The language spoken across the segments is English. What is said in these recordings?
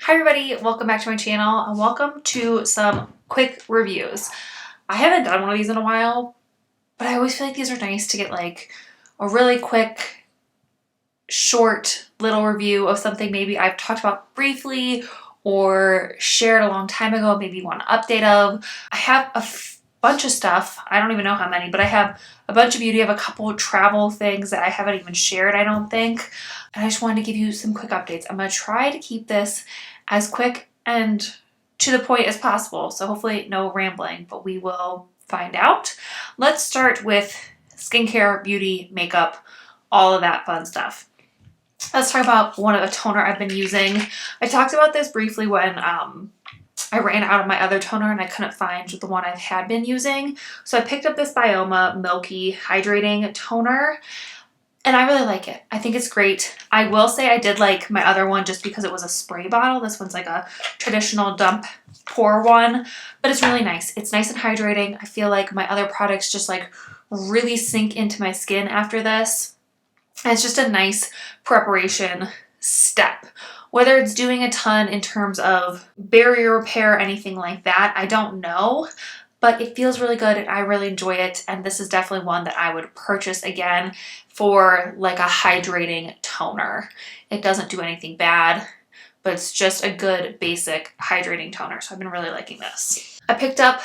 Hi everybody, welcome back to my channel and welcome to some quick reviews. I haven't done one of these in a while, but I always feel like these are nice to get like a really quick, short little review of something maybe I've talked about briefly or shared a long time ago, maybe you want an update of. I have a bunch of stuff. I don't even know how many, but I have a bunch of beauty. I have a couple of travel things that I haven't even shared, I don't think. And I just wanted to give you some quick updates. I'm going to try to keep this as quick and to the point as possible. So hopefully no rambling, but we will find out. Let's start with skincare, beauty, makeup, all of that fun stuff. Let's talk about a toner I've been using. I talked about this briefly when I ran out of my other toner and I couldn't find the one I had been using. So I picked up this Bioma Milky Hydrating Toner. And I really like it. I think it's great. I will say I did like my other one just because it was a spray bottle. This one's like a traditional dump pour one, but it's really nice. It's nice and hydrating. I feel like my other products just like really sink into my skin after this. And it's just a nice preparation step. Whether it's doing a ton in terms of barrier repair, anything like that, I don't know. But it feels really good and I really enjoy it. And this is definitely one that I would purchase again for like a hydrating toner. It doesn't do anything bad, but it's just a good basic hydrating toner. So I've been really liking this. I picked up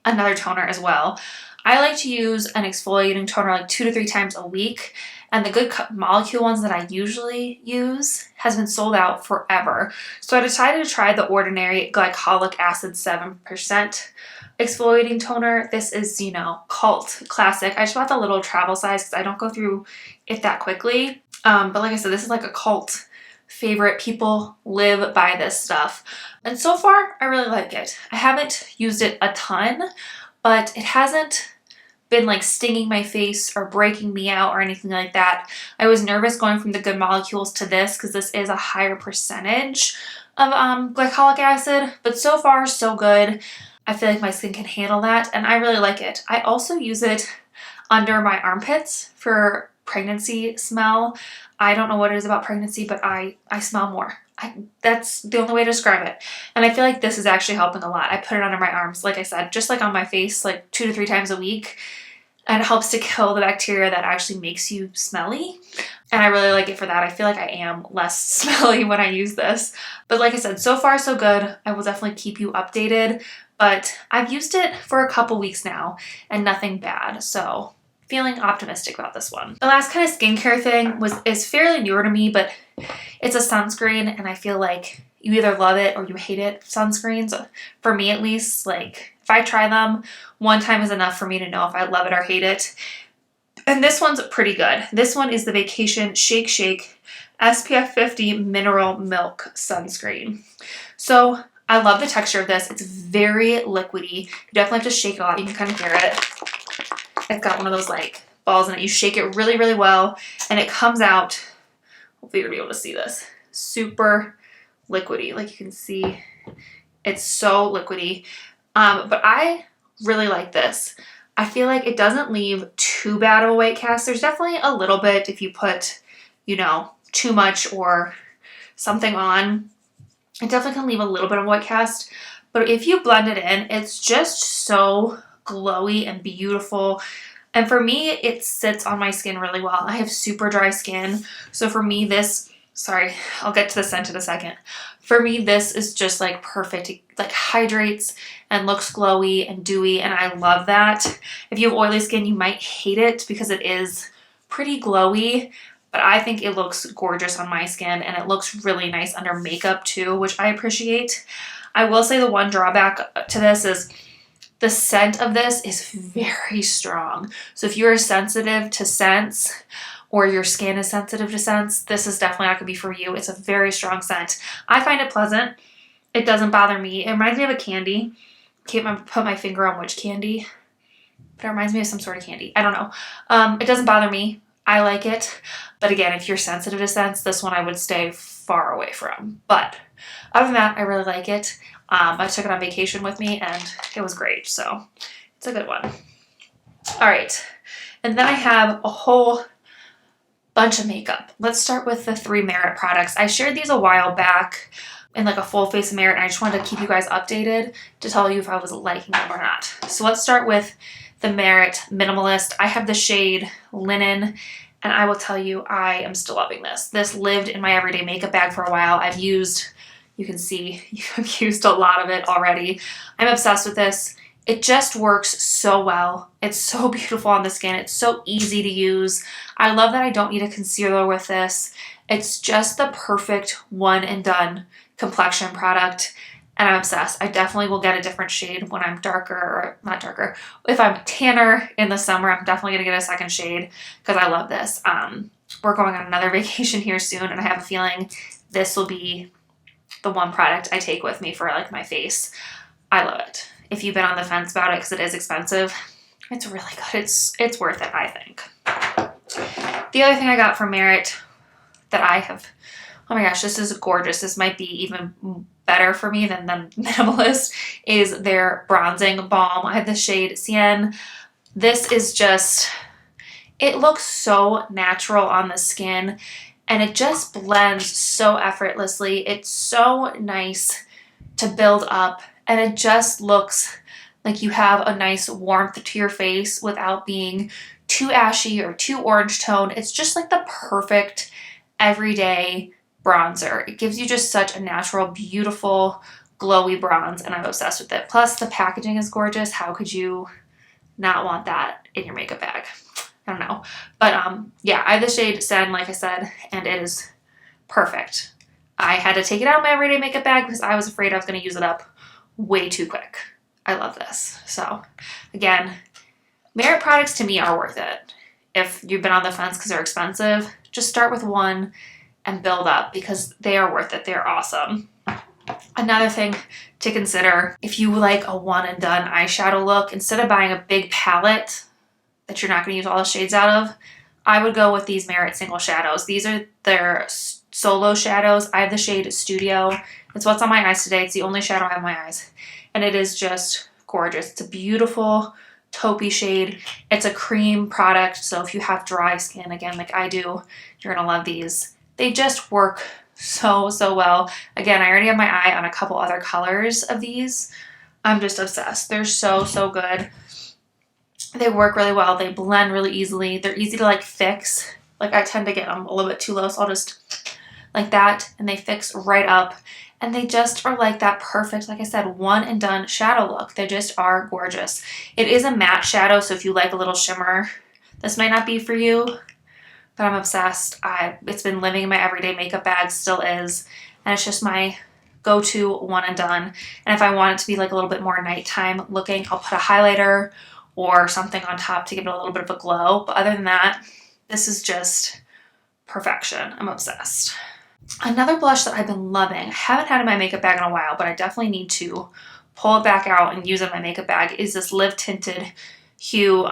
another toner as well. I like to use an exfoliating toner like 2 to 3 times a week. And the Good Molecule ones that I usually use has been sold out forever. So I decided to try the Ordinary Glycolic Acid 7% exfoliating toner. This is, cult classic. I just bought the little travel size because I don't go through it that quickly. But like I said, this is like a cult favorite. People live by this stuff. And so far, I really like it. I haven't used it a ton, but it hasn't been like stinging my face or breaking me out or anything like that. I was nervous going from the Good Molecules to this because this is a higher percentage of glycolic acid, but so far so good. I feel like my skin can handle that and I really like it. I also use it under my armpits for pregnancy smell. I don't know what it is about pregnancy, but I smell more. That's the only way to describe it. And I feel like this is actually helping a lot. I put it under my arms, like I said, just like on my face, like 2 to 3 times a week. And it helps to kill the bacteria that actually makes you smelly. And I really like it for that. I feel like I am less smelly when I use this. But like I said, so far so good. I will definitely keep you updated. But I've used it for a couple weeks now and nothing bad. So feeling optimistic about this one. The last kind of skincare thing is fairly newer to me, but it's a sunscreen and I feel like you either love it or you hate it. Sunscreens, for me at least, like if I try them, one time is enough for me to know if I love it or hate it. And this one's pretty good. This one is the Vacation Shake Shake SPF 50 Mineral Milk Sunscreen. So I love the texture of this. It's very liquidy. You definitely have to shake it a lot. You can kind of hear it. It's got one of those like balls in it. You shake it really, really well and it comes out, hopefully you'll be able to see this, super liquidy. Like you can see, it's so liquidy. But I really like this. I feel like it doesn't leave too bad of a white cast. There's definitely a little bit if you put, too much or something on. It definitely can leave a little bit of white cast. But if you blend it in, it's just so glowy and beautiful. And for me, it sits on my skin really well. I have super dry skin. So for me, I'll get to the scent in a second. For me, this is just like perfect. It like hydrates and looks glowy and dewy, and I love that. If you have oily skin, you might hate it because it is pretty glowy, but I think it looks gorgeous on my skin and it looks really nice under makeup too, which I appreciate. I will say the one drawback to this is the scent of this is very strong. So if you're sensitive to scents, or your skin is sensitive to scents, this is definitely not going to be for you. It's a very strong scent. I find it pleasant. It doesn't bother me. It reminds me of a candy. Can't put my finger on which candy, but it reminds me of some sort of candy. I don't know. It doesn't bother me. I like it. But again, if you're sensitive to scents, this one I would stay far away from. But other than that, I really like it. I took it on vacation with me and it was great. So it's a good one. All right. And then I have a whole bunch of makeup. Let's start with the 3 Merit products. I shared these a while back. in like a full face of Merit, and I just wanted to keep you guys updated to tell you if I was liking them or not. So let's start with the Merit Minimalist. I have the shade Linen, and I will tell you, I am still loving this. This lived in my everyday makeup bag for a while. I've used, you can see, I've used a lot of it already. I'm obsessed with this. It just works so well. It's so beautiful on the skin. It's so easy to use. I love that I don't need a concealer with this. It's just the perfect one and done complexion product, and I'm obsessed. I definitely will get a different shade when I'm darker, or not darker. If I'm tanner in the summer, I'm definitely gonna get a second shade because I love this. We're going on another vacation here soon, and I have a feeling this will be the one product I take with me for like my face. I love it. If you've been on the fence about it because it is expensive, it's really good. It's worth it, I think. The other thing I got from Merit that I have, oh my gosh, this is gorgeous. This might be even better for me than the Minimalist, is their bronzing balm. I have the shade Cien. This is just, it looks so natural on the skin, and it just blends so effortlessly. It's so nice to build up, and it just looks like you have a nice warmth to your face without being too ashy or too orange toned. It's just like the perfect everyday bronzer. It gives you just such a natural, beautiful, glowy bronze, and I'm obsessed with it. Plus, the packaging is gorgeous. How could you not want that in your makeup bag? I don't know. But yeah, I have the shade Sen, like I said, and it is perfect. I had to take it out of my everyday makeup bag because I was afraid I was going to use it up way too quick. I love this. So again, Merit products to me are worth it. If you've been on the fence because they're expensive, just start with one and build up because they are worth it. They're awesome. Another thing to consider, if you like a one and done eyeshadow look, instead of buying a big palette that you're not going to use all the shades out of, I would go with these Merit single shadows. These are their solo shadows. I have the shade Studio. It's what's on my eyes today. It's the only shadow I have on my eyes. And it is just gorgeous. It's a beautiful taupey shade. It's a cream product, so if you have dry skin, again, like I do, you're going to love these. They just work so well. Again, I already have my eye on a couple other colors of these. I'm just obsessed. They're so good. They work really well. They blend really easily. They're easy to like fix. Like I tend to get them a little bit too low, so I'll just like that, and they fix right up. And they just are like that perfect, like I said, one and done shadow look. They just are gorgeous. It is a matte shadow, so if you like a little shimmer, this might not be for you, but I'm obsessed. It's been living in my everyday makeup bag, still is, and it's just my go-to one and done. And if I want it to be like a little bit more nighttime looking, I'll put a highlighter or something on top to give it a little bit of a glow. But other than that, this is just perfection. I'm obsessed. Another blush that I've been loving, I haven't had in my makeup bag in a while, but I definitely need to pull it back out and use it in my makeup bag, is this Live Tinted Hue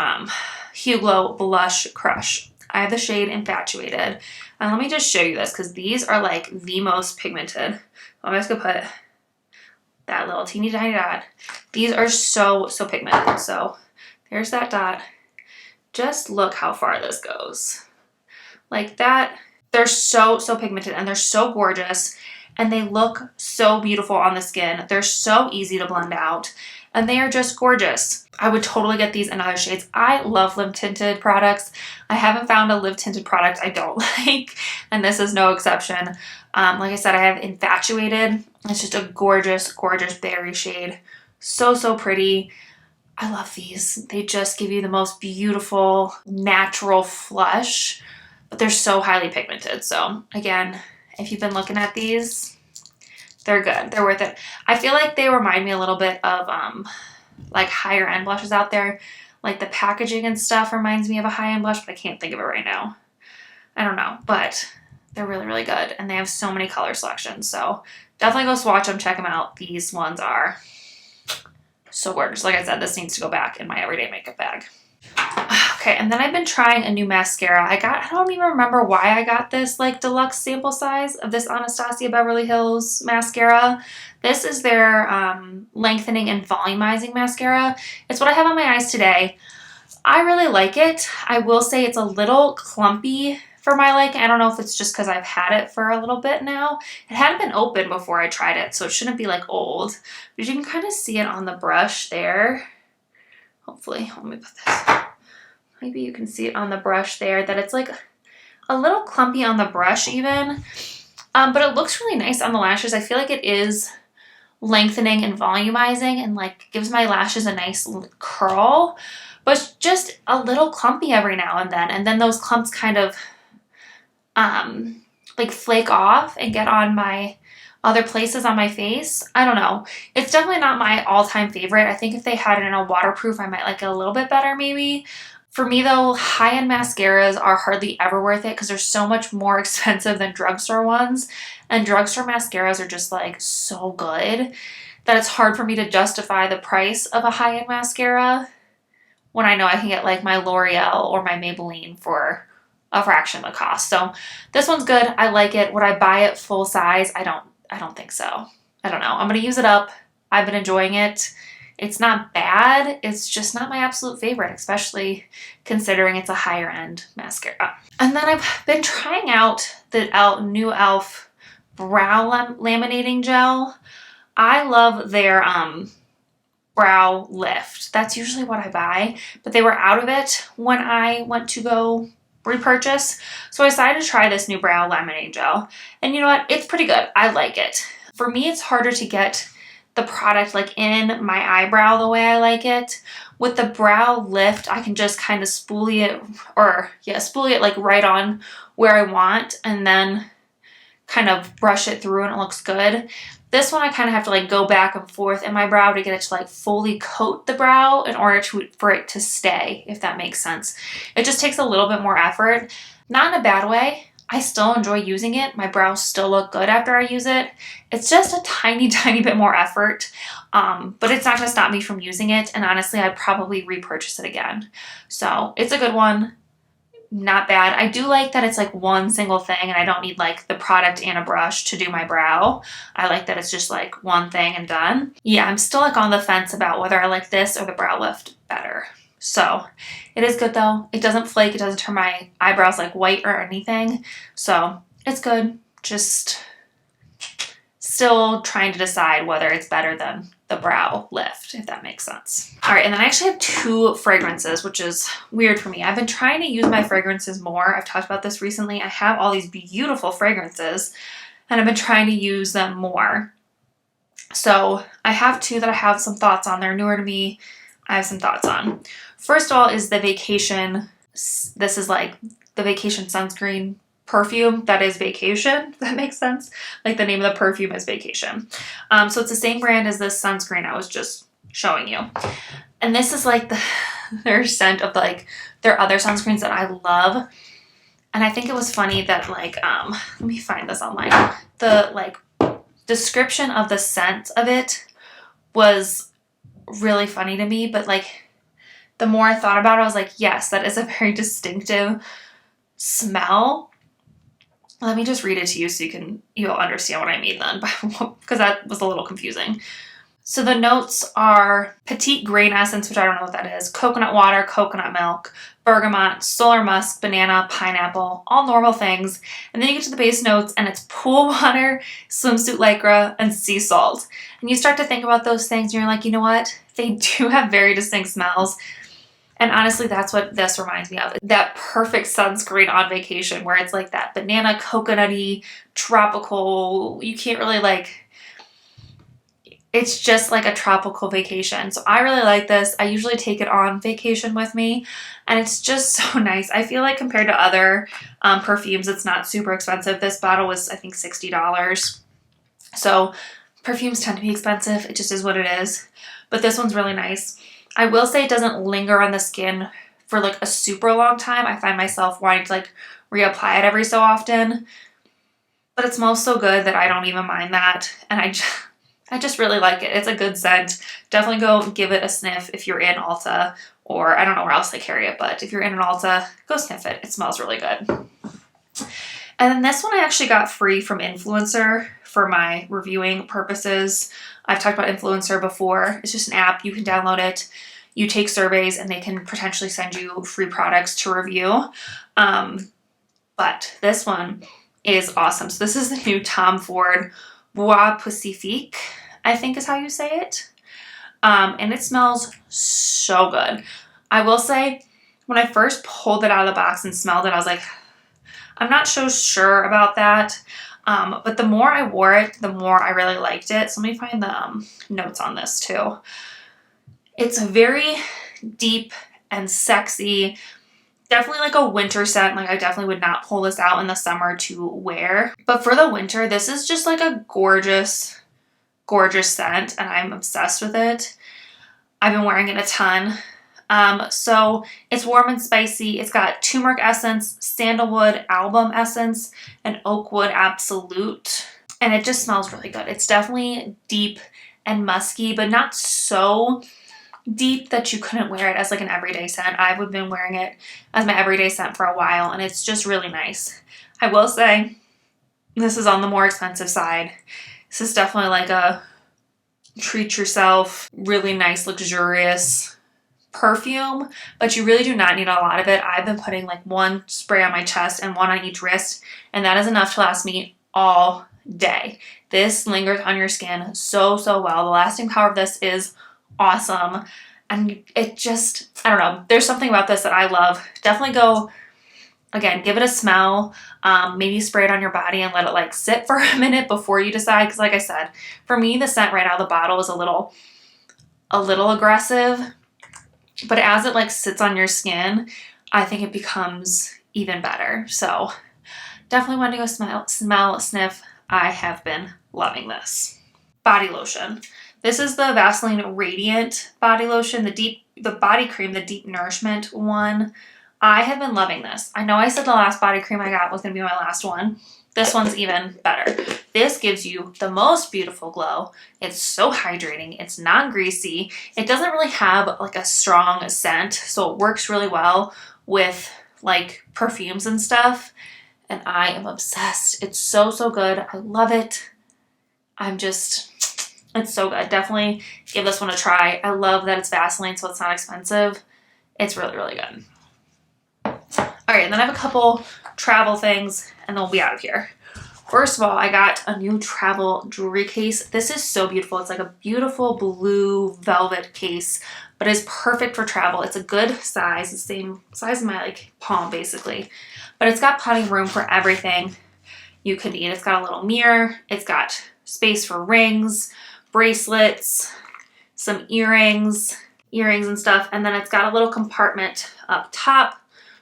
Glow Blush Crush. I have the shade Infatuated. And let me just show you this because these are like the most pigmented. I'm just going to put that little teeny tiny dot. These are so pigmented. So there's that dot. Just look how far this goes. Like that. They're so pigmented, and they're so gorgeous, and they look so beautiful on the skin. They're so easy to blend out, and they are just gorgeous. I would totally get these in other shades. I love lip tinted products. I haven't found a lip tinted product I don't like, and this is no exception. Like I said, I have Infatuated. It's just a gorgeous berry shade. So pretty. I love these. They just give you the most beautiful, natural flush. But they're so highly pigmented. So again, if you've been looking at these, they're good. They're worth it. I feel like they remind me a little bit of like higher end blushes out there. Like the packaging and stuff reminds me of a high end blush, but I can't think of it right now. I don't know, but they're really good, and they have so many color selections. So definitely go swatch them, check them out. These ones are so gorgeous. Like I said, this needs to go back in my everyday makeup bag. Okay, and then I've been trying a new mascara. I don't even remember why I got this like deluxe sample size of this Anastasia Beverly Hills mascara. This is their lengthening and volumizing mascara. It's what I have on my eyes today. I really like it. I will say it's a little clumpy for my liking. I don't know if it's just because I've had it for a little bit now. It hadn't been open before I tried it, so it shouldn't be like old. But you can kind of see it on the brush there. Hopefully, let me put this. Maybe you can see it on the brush there that it's like a little clumpy on the brush even. But it looks really nice on the lashes. I feel like it is lengthening and volumizing and like gives my lashes a nice curl, but it's just a little clumpy every now and then. And then those clumps kind of like flake off and get on my other places on my face. I don't know. It's definitely not my all-time favorite. I think if they had it in a waterproof, I might like it a little bit better maybe. For me though, high-end mascaras are hardly ever worth it because they're so much more expensive than drugstore ones. And drugstore mascaras are just like so good that it's hard for me to justify the price of a high-end mascara when I know I can get like my L'Oreal or my Maybelline for a fraction of the cost. So this one's good. I like it. Would I buy it full size? I don't think so. I don't know. I'm going to use it up. I've been enjoying it. It's not bad. It's just not my absolute favorite, especially considering it's a higher end mascara. And then I've been trying out the new e.l.f. brow laminating gel. I love their brow lift. That's usually what I buy, but they were out of it when I went to go repurchase. So I decided to try this new brow laminating gel. And you know what? It's pretty good. I like it. For me, it's harder to get the product like in my eyebrow the way I like it. With the brow lift, I can just kind of spoolie it like right on where I want and then kind of brush it through and it looks good. This one I kind of have to like go back and forth in my brow to get it to like fully coat the brow in order for it to stay, if that makes sense. It just takes a little bit more effort. Not in a bad way. I still enjoy using it. My brows still look good after I use it. It's just a tiny, tiny bit more effort, but it's not going to stop me from using it. And honestly, I'd probably repurchase it again. So it's a good one. Not bad. I do like that it's like one single thing and I don't need like the product and a brush to do my brow. I like that it's just like one thing and done. Yeah, I'm still like on the fence about whether I like this or the brow lift better. So it is good though. It doesn't flake. It doesn't turn my eyebrows like white or anything. So it's good. Just still trying to decide whether it's better than the brow lift, if that makes sense. All right, and then I actually have two fragrances, which is weird for me. I've been trying to use my fragrances more. I've talked about this recently. I have all these beautiful fragrances and I've been trying to use them more. So I have two that I have some thoughts on. They're newer to me. I have some thoughts on. First of all is the Vacation. This is like the Vacation sunscreen perfume that is Vacation, if that makes sense. Like the name of the perfume is Vacation. So it's the same brand as this sunscreen I was just showing you. And this is like their scent of like their other sunscreens that I love. And I think it was funny that like, let me find this online. The like description of the scent of it was really funny to me, but like the more I thought about it, I was like, yes, that is a very distinctive smell. Let me just read it to you so you'll understand what I mean then, because that was a little confusing. So the notes are petite grain essence, which I don't know what that is, coconut water, coconut milk, bergamot, solar musk, banana, pineapple, all normal things. And then you get to the base notes and it's pool water, swimsuit lycra, and sea salt. And you start to think about those things and you're like, you know what? They do have very distinct smells. And honestly, that's what this reminds me of. That perfect sunscreen on vacation where it's like that banana, coconutty, tropical, you can't really like, it's just like a tropical vacation. So I really like this. I usually take it on vacation with me and it's just so nice. I feel like compared to other perfumes, it's not super expensive. This bottle was, I think, $60. So perfumes tend to be expensive. It just is what it is. But this one's really nice. I will say it doesn't linger on the skin for like a super long time. I find myself wanting to like reapply it every so often. But it smells so good that I don't even mind that. And I just really like it. It's a good scent. Definitely go give it a sniff if you're in Ulta, or I don't know where else they carry it, but if you're in an Ulta, go sniff it. It smells really good. And then this one I actually got free from Influencer for my reviewing purposes. I've talked about Influencer before. It's just an app. You can download it. You take surveys and they can potentially send you free products to review. but this one is awesome. So this is the new Tom Ford Bois Pacifique, I think is how you say it. And it smells so good. I will say, when I first pulled it out of the box and smelled it, I was like, I'm not so sure about that. But the more I wore it, the more I really liked it. So let me find the notes on this too. It's very deep and sexy. Definitely like a winter scent. Like I definitely would not pull this out in the summer to wear. But for the winter, this is just like a gorgeous, gorgeous scent, and I'm obsessed with it. I've been wearing it a ton. So it's warm and spicy. It's got turmeric essence, sandalwood album essence, and oakwood absolute. And it just smells really good. It's definitely deep and musky, but not so deep that you couldn't wear it as like an everyday scent. I've been wearing it as my everyday scent for a while, and it's just really nice. I will say this is on the more expensive side. This is definitely like a treat yourself, really nice, luxurious perfume, but you really do not need a lot of it. I've been putting like one spray on my chest and one on each wrist, and that is enough to last me all day. This lingers on your skin so, so well. The lasting power of this is awesome, and it just, I don't know, there's something about this that I love. Definitely go, again, give it a smell, maybe spray it on your body and let it like sit for a minute before you decide, because like I said, for me the scent right out of the bottle is a little aggressive, but as it like sits on your skin, I think it becomes even better. So definitely want to go smell, sniff. I have been loving this. Body lotion. This is the Vaseline Radiant body lotion, the body cream, the deep nourishment one. I have been loving this. I know I said the last body cream I got was going to be my last one. This one's even better. This gives you the most beautiful glow. It's so hydrating. It's non-greasy. It doesn't really have like a strong scent, so it works really well with like perfumes and stuff. And I am obsessed. It's so, so good. I love it. It's so good. Definitely give this one a try. I love that it's Vaseline, so it's not expensive. It's really, really good. All right, and then I have a couple travel things, and then we'll be out of here. First of all, I got a new travel jewelry case. This is so beautiful. It's like a beautiful blue velvet case, but it's perfect for travel. It's a good size, the same size as my like palm basically, but it's got plenty of room for everything you could need. It's got a little mirror. It's got space for rings, bracelets, some earrings and stuff, and then it's got a little compartment up top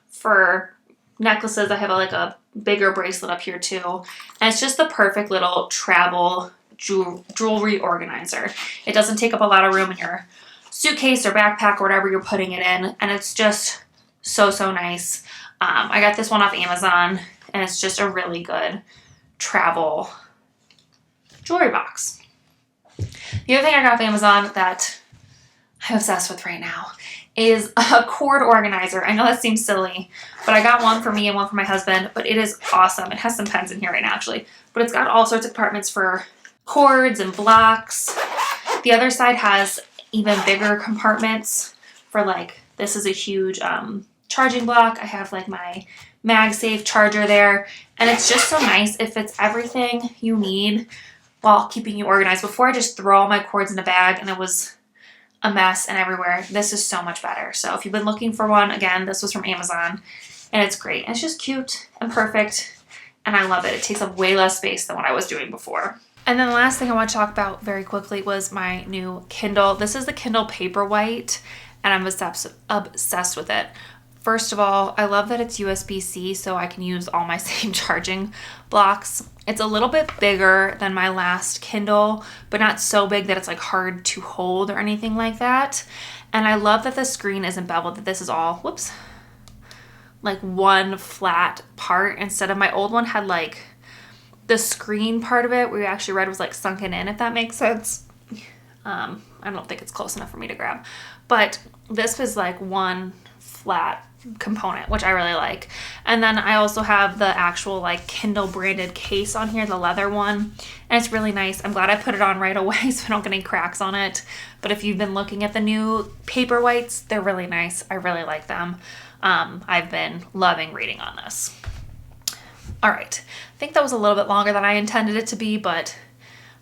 for necklaces. I have like a bigger bracelet up here too. And it's just the perfect little travel jewelry organizer. It doesn't take up a lot of room in your suitcase or backpack or whatever you're putting it in. And it's just so, so nice. I got this one off Amazon, and it's just a really good travel jewelry box. The other thing I got off Amazon that I'm obsessed with right now is a cord organizer. I know that seems silly, but I got one for me and one for my husband, but it is awesome. It has some pens in here right now actually, but it's got all sorts of compartments for cords and blocks. The other side has even bigger compartments for like, this is a huge charging block. I have like my MagSafe charger there, and it's just so nice. It fits everything you need while keeping you organized. Before I just throw all my cords in a bag and it was a mess and everywhere. This is so much better. So if you've been looking for one, again, this was from Amazon, and it's great. And it's just cute and perfect, and I love it. It takes up way less space than what I was doing before. And then the last thing I want to talk about very quickly was my new Kindle. This is the Kindle Paperwhite, and I'm obsessed with it. First of all, I love that it's USB-C, so I can use all my same charging blocks. It's a little bit bigger than my last Kindle, but not so big that it's like hard to hold or anything like that. And I love that the screen isn't beveled, that this is all, like one flat part, instead of my old one had like the screen part of it where you actually read was like sunken in, if that makes sense. I don't think it's close enough for me to grab, but this is like one flat component, which I really like. And then I also have the actual like Kindle branded case on here, the leather one, and it's really nice. I'm glad I put it on right away so I don't get any cracks on it. But if you've been looking at the new Paperwhites, they're really nice. I really like them. I've been loving reading on this. All right, I think that was a little bit longer than I intended it to be, but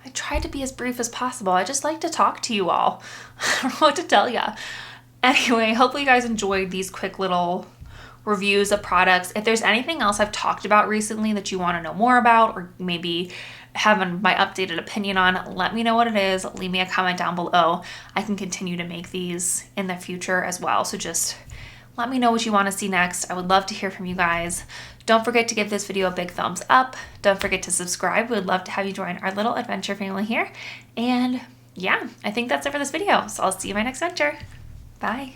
I tried to be as brief as possible. I just like to talk to you all. I don't know what to tell you. Anyway, hopefully you guys enjoyed these quick little reviews of products. If there's anything else I've talked about recently that you want to know more about, or maybe have my updated opinion on, let me know what it is. Leave me a comment down below. I can continue to make these in the future as well. So just let me know what you want to see next. I would love to hear from you guys. Don't forget to give this video a big thumbs up. Don't forget to subscribe. We'd love to have you join our little adventure family here. And yeah, I think that's it for this video. So I'll see you in my next venture. Bye.